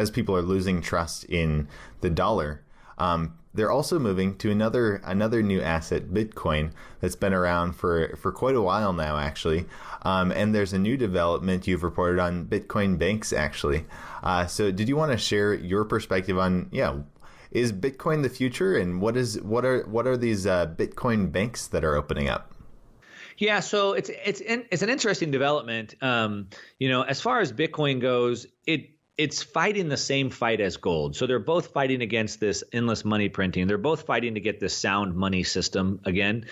as people are losing trust in the dollar, they're also moving to another new asset, Bitcoin, that's been around for quite a while now, actually. And there's a new development you've reported on Bitcoin banks, actually. So did you want to share your perspective on, is Bitcoin the future, and what are these Bitcoin banks that are opening up? Yeah, so it's an interesting development. As far as Bitcoin goes, it's fighting the same fight as gold. So they're both fighting against this endless money printing. They're both fighting to get this sound money system again.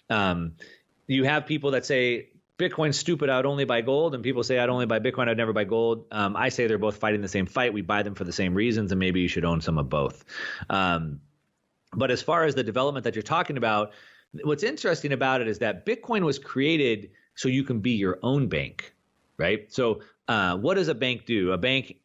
You have people that say Bitcoin's stupid, I would only buy gold, and people say I'd only buy Bitcoin, I'd never buy gold. I say they're both fighting the same fight. We buy them for the same reasons, and maybe you should own some of both. But as far as the development that you're talking about, what's interesting about it is that Bitcoin was created so you can be your own bank, right? So what does a bank do? A bank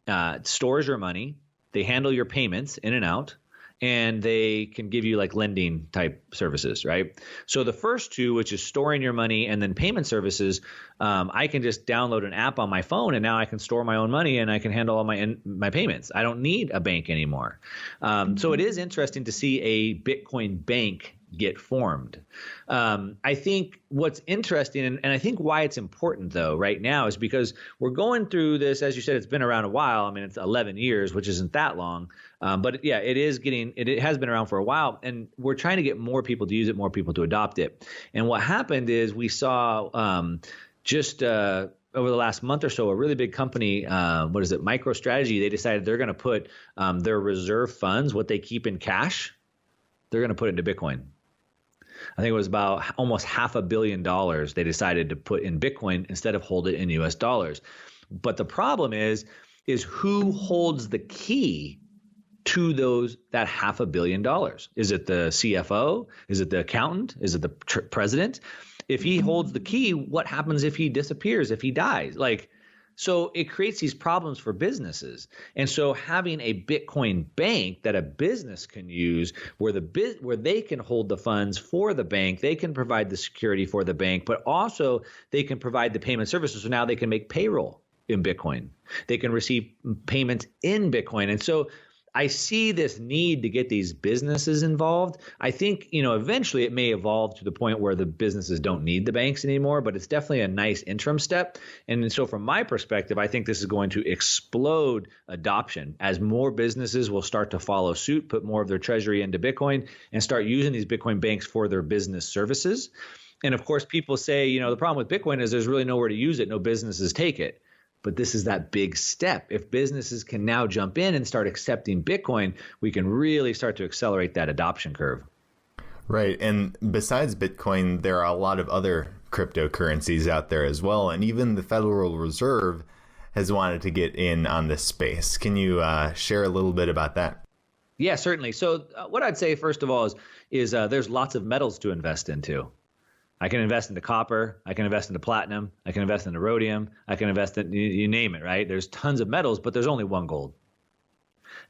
stores your money, they handle your payments in and out, and they can give you like lending type services, right? So the first two, which is storing your money and then payment services, I can just download an app on my phone, and now I can store my own money and I can handle all my payments. I don't need a bank anymore. So it is interesting to see a Bitcoin bank get formed. I think what's interesting, and I think why it's important though right now, is because we're going through this, as you said, it's been around a while. I mean, it's 11 years, which isn't that long. But yeah, it has been around for a while, and we're trying to get more people to use it, more people to adopt it. And what happened is we saw over the last month or so, a really big company, MicroStrategy, they decided they're going to put their reserve funds, what they keep in cash, they're going to put it into Bitcoin. I think it was about almost $500 million they decided to put in Bitcoin instead of hold it in US dollars. But the problem is who holds the key to that $500 million? Is it the CFO? Is it the accountant? Is it the president? If he holds the key, what happens if he disappears, if he dies? So it creates these problems for businesses. And so having a Bitcoin bank that a business can use where they can hold the funds for the bank, they can provide the security for the bank, but also they can provide the payment services. So now they can make payroll in Bitcoin. They can receive payments in Bitcoin. And so I see this need to get these businesses involved. I think, eventually it may evolve to the point where the businesses don't need the banks anymore, but it's definitely a nice interim step. And so from my perspective, I think this is going to explode adoption as more businesses will start to follow suit, put more of their treasury into Bitcoin, and start using these Bitcoin banks for their business services. And of course, people say, the problem with Bitcoin is there's really nowhere to use it. No businesses take it. But this is that big step. If businesses can now jump in and start accepting Bitcoin, we can really start to accelerate that adoption curve. Right. And besides Bitcoin, there are a lot of other cryptocurrencies out there as well. And even the Federal Reserve has wanted to get in on this space. Can you share a little bit about that? Yeah, certainly. So what I'd say, first of all, is there's lots of metals to invest into. I can invest into copper, I can invest into platinum, I can invest into rhodium, I can invest in, you name it, right? There's tons of metals, but there's only one gold.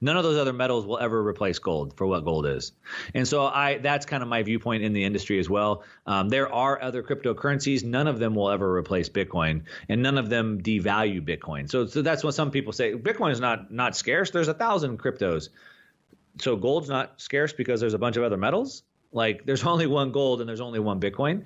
None of those other metals will ever replace gold for what gold is. And so that's kind of my viewpoint in the industry as well. There are other cryptocurrencies. None of them will ever replace Bitcoin, and none of them devalue Bitcoin. So that's what some people say. Bitcoin is not scarce. There's 1,000 cryptos. So gold's not scarce because there's a bunch of other metals? There's only one gold and there's only one Bitcoin.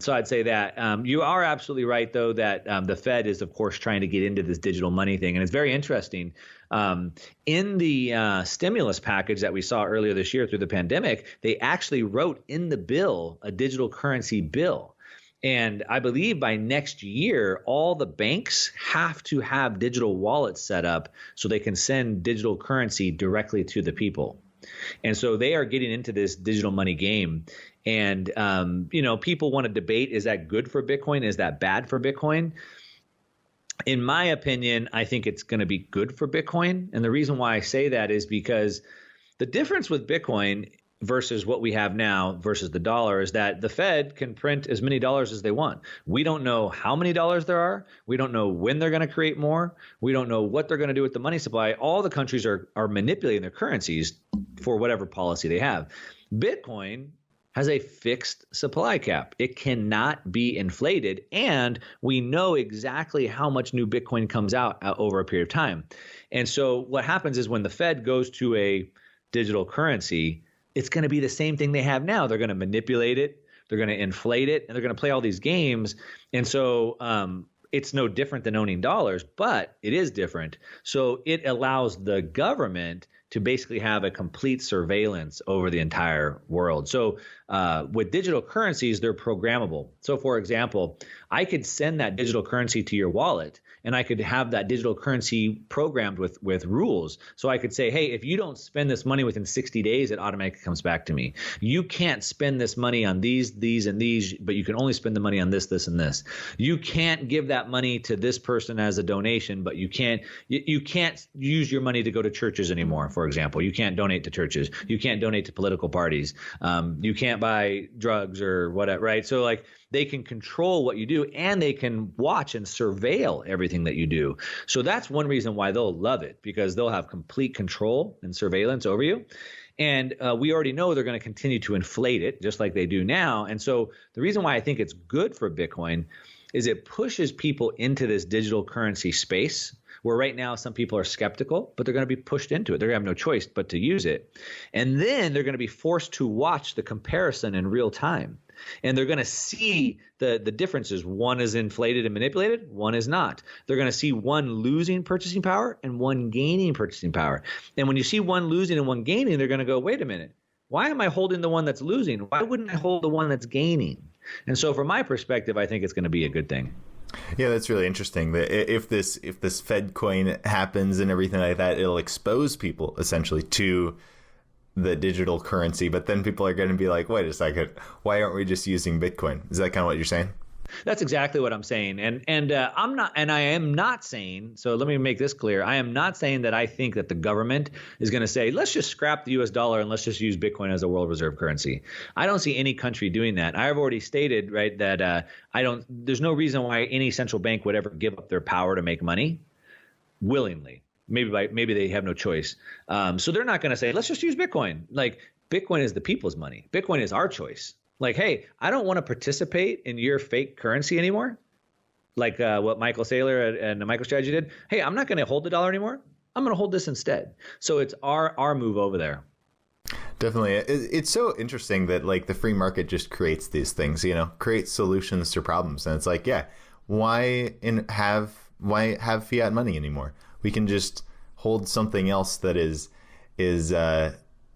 So I'd say that you are absolutely right, though, that the Fed is, of course, trying to get into this digital money thing. And it's very interesting. In the stimulus package that we saw earlier this year through the pandemic, they actually wrote in the bill a digital currency bill. And I believe by next year, all the banks have to have digital wallets set up so they can send digital currency directly to the people. And so they are getting into this digital money game. And, people want to debate, is that good for Bitcoin? Is that bad for Bitcoin? In my opinion, I think it's going to be good for Bitcoin. And the reason why I say that is because the difference with Bitcoin versus what we have now versus the dollar is that the Fed can print as many dollars as they want. We don't know how many dollars there are. We don't know when they're going to create more. We don't know what they're going to do with the money supply. All the countries are manipulating their currencies for whatever policy they have. Bitcoin, has a fixed supply cap. It cannot be inflated. And we know exactly how much new Bitcoin comes out over a period of time. And so what happens is when the Fed goes to a digital currency, it's going to be the same thing they have now. They're going to manipulate it, they're going to inflate it, and they're going to play all these games. And so it's no different than owning dollars, but it is different. So it allows the government to basically have a complete surveillance over the entire world. So with digital currencies, they're programmable. So for example, I could send that digital currency to your wallet, and I could have that digital currency programmed with rules. So I could say, hey, if you don't spend this money within 60 days, it automatically comes back to me. You can't spend this money on these, and these, but you can only spend the money on this, this, and this. You can't give that money to this person as a donation, but you can't use your money to go to churches anymore, for example. You can't donate to churches. You can't donate to political parties. You can't buy drugs or whatever, right? So like they can control what you do, and they can watch and surveil everything that you do. So that's one reason why they'll love it, because they'll have complete control and surveillance over you. And we already know they're going to continue to inflate it just like they do now. And so the reason why I think it's good for Bitcoin is it pushes people into this digital currency space, where right now some people are skeptical, but they're going to be pushed into it. They're going to have no choice but to use it. And then they're going to be forced to watch the comparison in real time. And they're going to see the differences. One is inflated and manipulated, one is not. They're going to see one losing purchasing power and one gaining purchasing power. And when you see one losing and one gaining, they're going to go, wait a minute, why am I holding the one that's losing? Why wouldn't I hold the one that's gaining? And so from my perspective, I think it's going to be a good thing. Yeah, that's really interesting. That if this Fed coin happens and everything like that, it'll expose people essentially to the digital currency. But then people are going to be like, wait a second, why aren't we just using Bitcoin? Is that kind of what you're saying? That's exactly what I'm saying. And I am not saying, so let me make this clear. I am not saying that I think that the government is going to say, let's just scrap the US dollar and let's just use Bitcoin as a world reserve currency. I don't see any country doing that. I've already stated, right, that there's no reason why any central bank would ever give up their power to make money willingly. Maybe they have no choice. So they're not going to say, let's just use Bitcoin. Like, Bitcoin is the people's money. Bitcoin is our choice. Like, hey, I don't want to participate in your fake currency anymore, like what Michael Saylor and MicroStrategy did. Hey, I'm not going to hold the dollar anymore. I'm going to hold this instead. So it's our move over there. Definitely. It's so interesting that like the free market just creates these things, creates solutions to problems. And it's like, yeah, why have fiat money anymore? We can just hold something else that is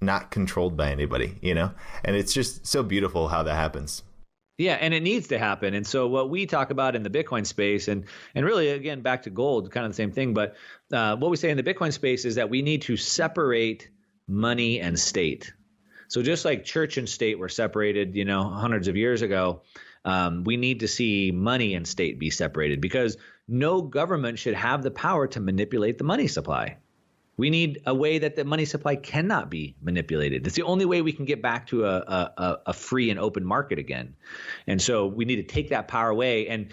not controlled by anybody, and it's just so beautiful how that happens. Yeah, and it needs to happen. And so what we talk about in the Bitcoin space, and really, again, back to gold, kind of the same thing, but what we say in the Bitcoin space is that we need to separate money and state. So just like church and state were separated, hundreds of years ago, we need to see money and state be separated, because no government should have the power to manipulate the money supply. We need a way that the money supply cannot be manipulated. It's the only way we can get back to a free and open market again. And so we need to take that power away and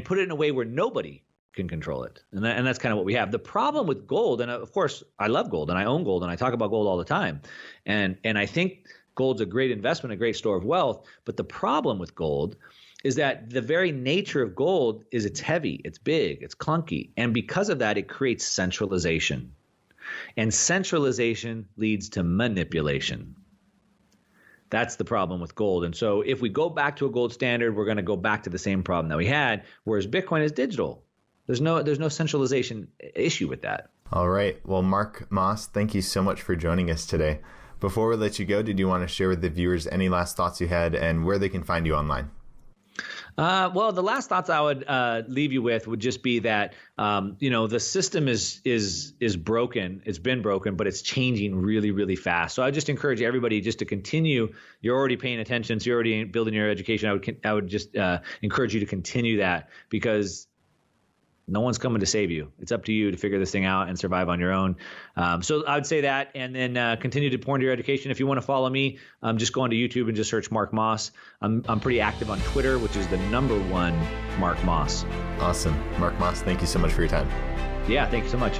put it in a way where nobody can control it. And that's kind of what we have. The problem with gold, and of course, I love gold and I own gold and I talk about gold all the time. And I think gold's a great investment, a great store of wealth. But the problem with gold is that the very nature of gold is it's heavy, it's big, it's clunky. And because of that, it creates centralization. And centralization leads to manipulation. That's the problem with gold. And so if we go back to a gold standard, we're going to go back to the same problem that we had, whereas Bitcoin is digital. There's no centralization issue with that. All right. Well, Mark Moss, thank you so much for joining us today. Before we let you go, did you want to share with the viewers any last thoughts you had and where they can find you online? Well, the last thoughts I would leave you with would just be that, the system is broken. It's been broken, but it's changing really, really fast. So I just encourage everybody just to continue. You're already paying attention, so you're already building your education. I would just encourage you to continue that, because no one's coming to save you. It's up to you to figure this thing out and survive on your own. So I would say that, and then continue to pour into your education. If you want to follow me, just go onto YouTube and just search Mark Moss. I'm pretty active on Twitter, which is the #1 Mark Moss. Awesome. Mark Moss, thank you so much for your time. Yeah, thank you so much.